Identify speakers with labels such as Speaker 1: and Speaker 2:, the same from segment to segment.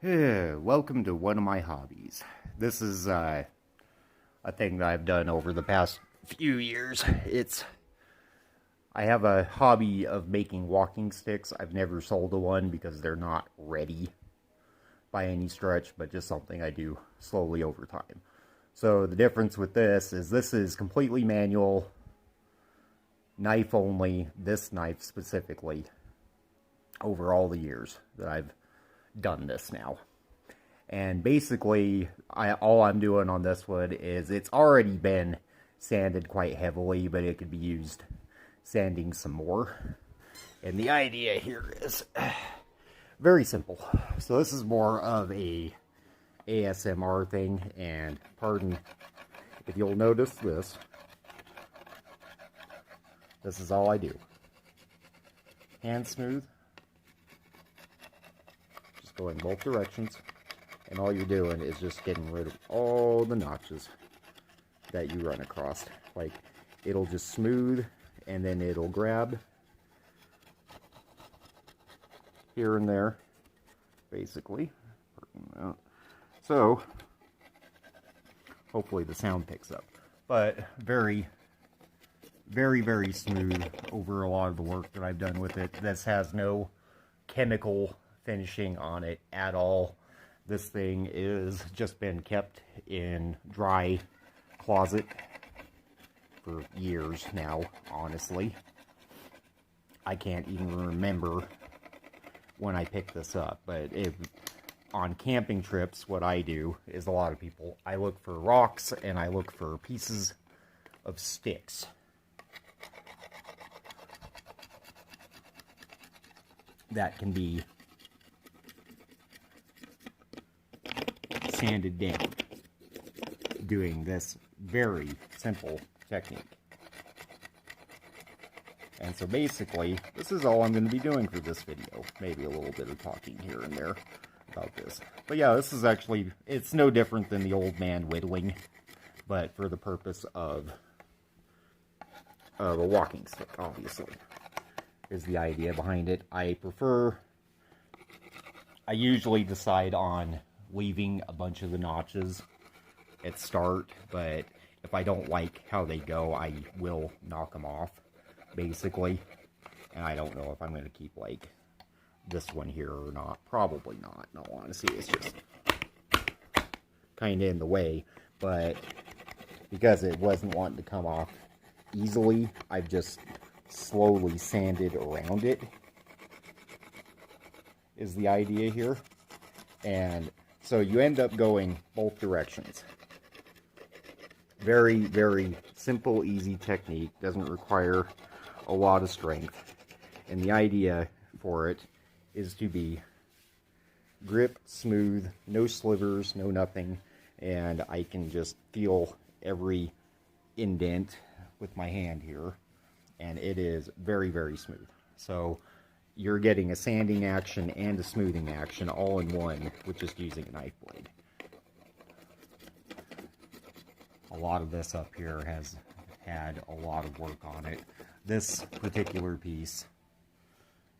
Speaker 1: Welcome to one of my hobbies. This is a thing that I've done over the past few years. I have a hobby of making walking sticks. I've never sold one because they're not ready by any stretch, but just something I do slowly over time. So the difference with this is completely manual, knife only, this knife specifically, over all the years that I've done this now. And basically, all I'm doing on this wood is it's already been sanded quite heavily, but it could be used sanding some more. And the idea here is very simple. So this is more of a ASMR thing, and pardon if you'll notice this. This is all I do. Hand smooth. Just go in both directions. And all you're doing is just getting rid of all the notches that you run across. Like, it'll just smooth, and then it'll grab here and there, basically. So, hopefully the sound picks up. But very, very, very smooth over a lot of the work that I've done with it. This has no chemical finishing on it at all. This thing is just been kept in dry closet for years now, honestly. I can't even remember when I picked this up, but on camping trips, what I do is a lot of people, I look for rocks and I look for pieces of sticks. That can be sanded down doing this very simple technique. And so basically, this is all I'm going to be doing for this video. Maybe a little bit of talking here and there about this. But yeah, this is actually, it's no different than the old man whittling, but for the purpose of a walking stick, obviously, is the idea behind it. I usually decide on leaving a bunch of the notches at start, but if I don't like how they go, I will knock them off, basically. And I don't know if I'm going to keep, like, this one here or not. Probably not, in all honesty. It's just kind of in the way, but because it wasn't wanting to come off easily, I've just slowly sanded around it, is the idea here. And so you end up going both directions. Very, very simple, easy technique. Doesn't require a lot of strength. And the idea for it is to be grip, smooth, no slivers, no nothing. And I can just feel every indent with my hand here. And it is very, very smooth. So you're getting a sanding action and a smoothing action all in one with just using a knife blade. A lot of this up here has had a lot of work on it. This particular piece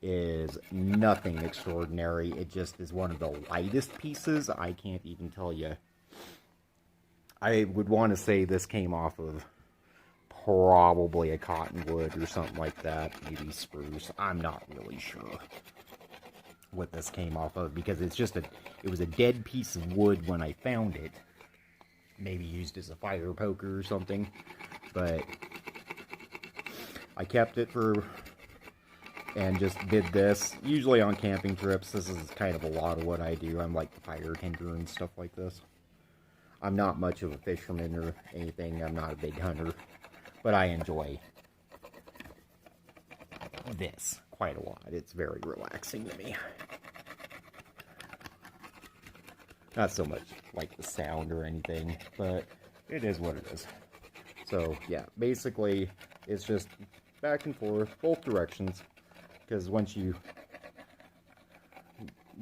Speaker 1: is nothing extraordinary. It just is one of the lightest pieces. I can't even tell you. I would want to say this came off of probably a cottonwood or something like that, maybe spruce. I'm not really sure what this came off of, because it was a dead piece of wood when I found it, maybe used as a fire poker or something. But I kept it and just did this usually on camping trips. This is kind of a lot of what I do. I'm like the fire tender and stuff like this. I'm not much of a fisherman or anything. I'm not a big hunter. But I enjoy this quite a lot. It's very relaxing to me. Not so much like the sound or anything, but it is what it is. So, yeah, basically, it's just back and forth, both directions. Because once you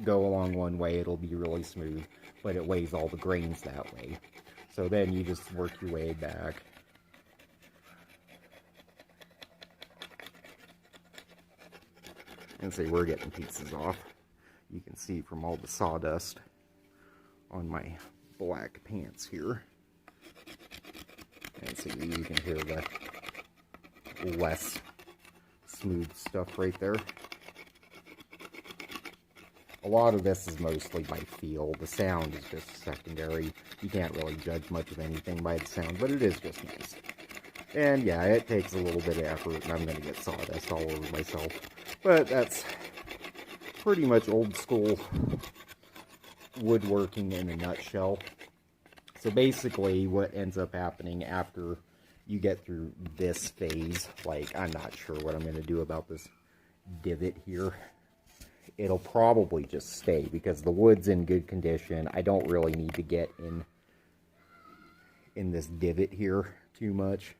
Speaker 1: go along one way, it'll be really smooth, but it weighs all the grains that way. So then you just work your way back. And say we're getting pieces off. You can see from all the sawdust on my black pants here. And so you can hear the less smooth stuff right there. A lot of this is mostly by feel. The sound is just secondary. You can't really judge much of anything by the sound, but it is just nice. And yeah, it takes a little bit of effort, and I'm going to get sawdust all over myself. But that's pretty much old school woodworking in a nutshell. So basically what ends up happening after you get through this phase, like I'm not sure what I'm going to do about this divot here. It'll probably just stay because the wood's in good condition. I don't really need to get in this divot here too much.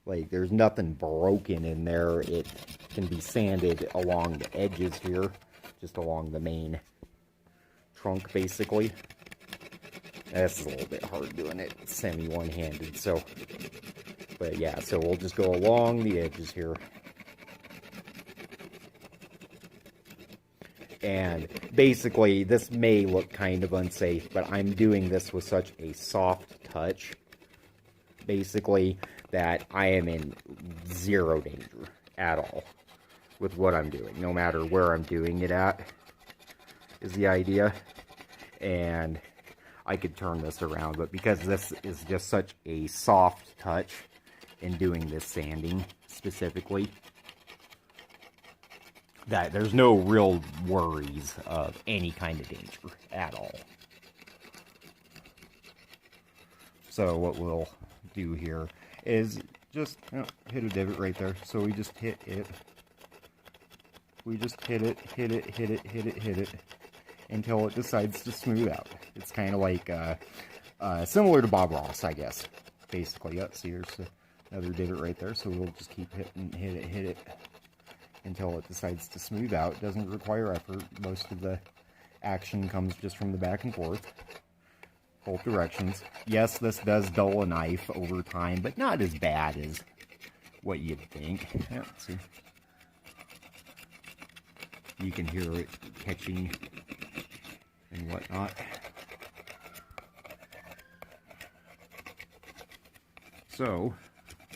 Speaker 1: Like, there's nothing broken in there. It can be sanded along the edges here, just along the main trunk, basically. This is a little bit hard doing it semi-one-handed, so... But yeah, so we'll just go along the edges here. And basically, this may look kind of unsafe, but I'm doing this with such a soft touch, basically, that I am in zero danger at all with what I'm doing, no matter where I'm doing it at, is the idea. And I could turn this around, but because this is just such a soft touch in doing this sanding specifically, that there's no real worries of any kind of danger at all. So what we'll do here is just hit a divot right there. So we just hit it. We just hit it, hit it, hit it, hit it, hit it, until it decides to smooth out. It's kind of like similar to Bob Ross, I guess. Basically, yep. See, here's another divot right there. So we'll just keep hitting, hit it, until it decides to smooth out. It doesn't require effort. Most of the action comes just from the back and forth, both directions. Yes, this does dull a knife over time, but not as bad as what you'd think. Yeah, let's see. You can hear it catching and whatnot. So,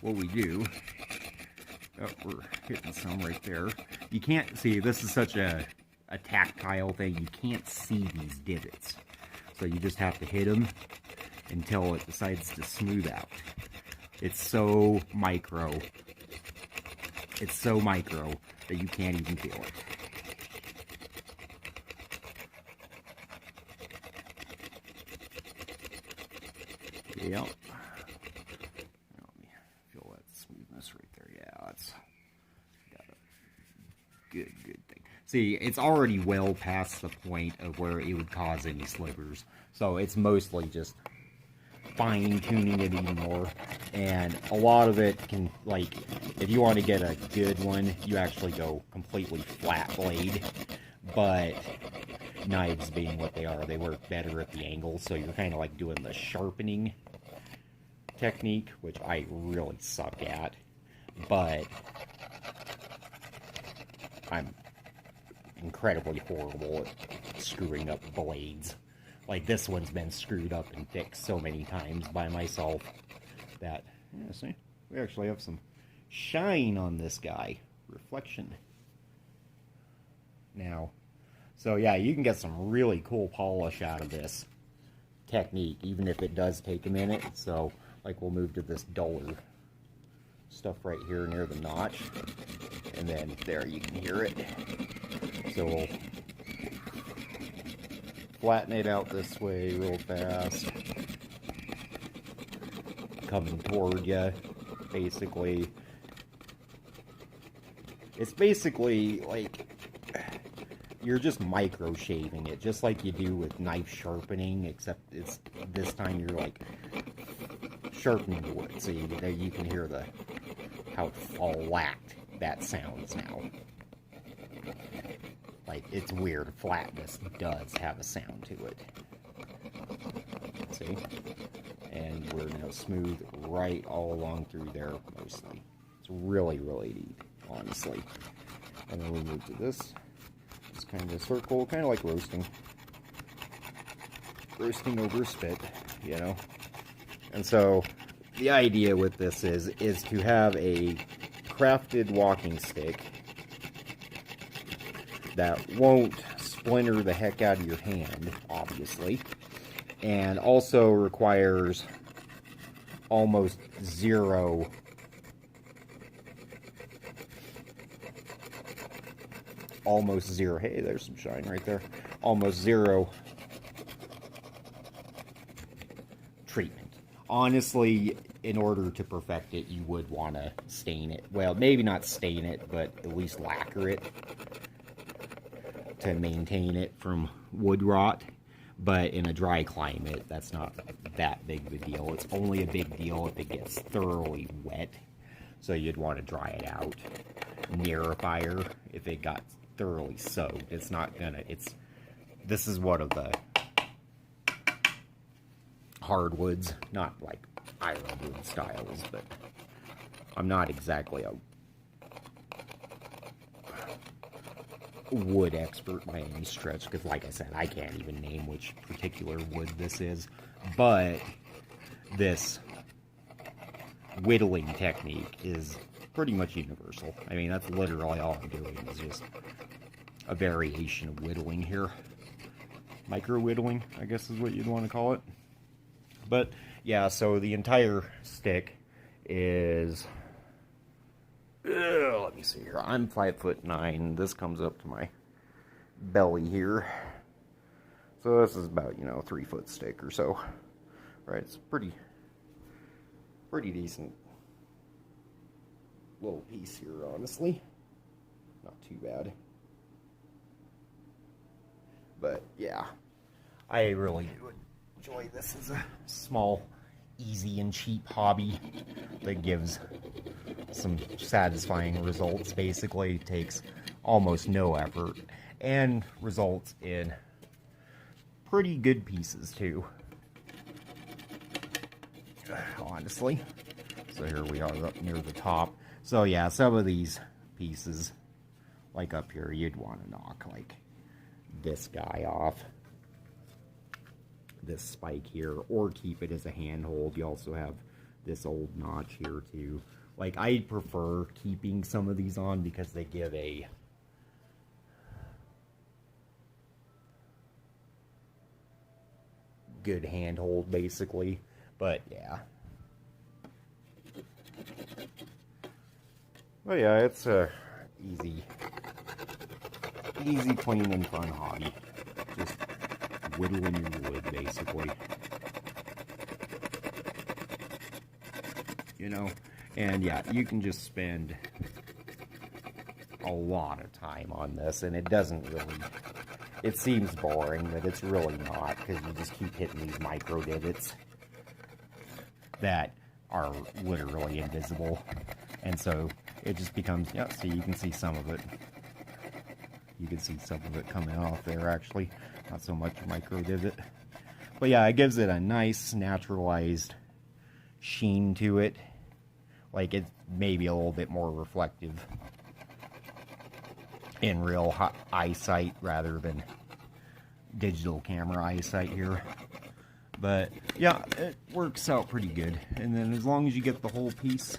Speaker 1: what we do... Oh, we're hitting some right there. You can't see, this is such a tactile thing. You can't see these divots. So you just have to hit them until it decides to smooth out. It's so micro. It's so micro that you can't even feel it. Yep. Let me feel that smoothness right there. Yeah, that's got a good thing. See, it's already well past the point of where it would cause any slivers. So it's mostly just fine-tuning it even more. And a lot of it can, like, if you want to get a good one, you actually go completely flat blade. But knives being what they are, they work better at the angle. So you're kind of like doing the sharpening technique, which I really suck at. But I'm incredibly horrible at screwing up blades. Like, this one's been screwed up and fixed so many times by myself that, yeah, see, we actually have some shine on this guy. Reflection. Now, so yeah, you can get some really cool polish out of this technique, even if it does take a minute. So, like, we'll move to this duller stuff right here near the notch. And then there, you can hear it. So we'll flatten it out this way real fast. Coming toward you, basically. It's basically like you're just micro shaving it, just like you do with knife sharpening, except it's this time you're like sharpening the wood. So you can hear how flat that sounds now. Like, it's weird. Flatness does have a sound to it. See? And we're now smooth right all along through there, mostly. It's really, really neat, honestly. And then we move to this. Just kind of circle, kind of like roasting. Roasting over a spit, you know. And so the idea with this is to have a crafted walking stick that won't splinter the heck out of your hand, obviously, and also requires almost zero hey, there's some shine right there, almost zero treatment. Honestly, in order to perfect it, you would want to stain it. Well, maybe not stain it, but at least lacquer it to maintain it from wood rot. But in a dry climate, that's not that big of a deal. It's only a big deal if it gets thoroughly wet. So you'd want to dry it out near a fire. If it got thoroughly soaked, it's not gonna, this is one of the hardwoods, not like ironwood styles, but I'm not exactly a wood expert by any stretch, because like I said, I can't even name which particular wood this is, but this whittling technique is pretty much universal. I mean, that's literally all I'm doing, is just a variation of whittling here. Micro whittling, I guess is what you'd want to call it. But yeah, so the entire stick is, let me see here, I'm 5'9". This comes up to my belly here, so this is about, you know, 3 foot stick or so, right? It's pretty decent little piece here, honestly. Not too bad, but yeah, I really do enjoy this as a small, easy and cheap hobby that gives some satisfying results. Basically, it takes almost no effort and results in pretty good pieces too, honestly. So here we are up near the top. So yeah, some of these pieces, like up here, you'd want to knock like this guy off, this spike here, or keep it as a handhold. You also have this old notch here too. Like, I prefer keeping some of these on because they give a good handhold, basically. But yeah, it's a easy, clean and fun hobby. Just whittling your wood, basically. You know, and yeah, you can just spend a lot of time on this, and it doesn't really, it seems boring, but it's really not, because you just keep hitting these micro divots that are literally invisible, and so it just becomes, yeah, see, you can see some of it. You can see some of it coming off there, actually. Not so much a micro divot. But yeah, it gives it a nice, naturalized sheen to it. Like, it's maybe a little bit more reflective in real eyesight rather than digital camera eyesight here. But yeah, it works out pretty good. And then as long as you get the whole piece,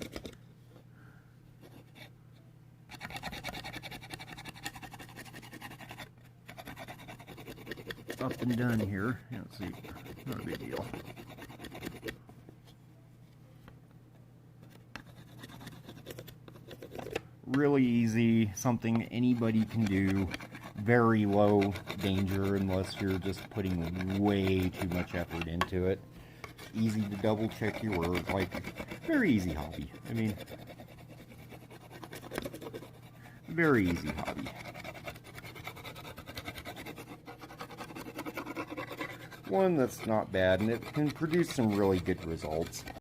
Speaker 1: up and done here. Let's see, not a big deal. Really easy, something anybody can do. Very low danger unless you're just putting way too much effort into it. Easy to double check your work, like, very easy hobby. I mean, very easy hobby. One that's not bad, and it can produce some really good results.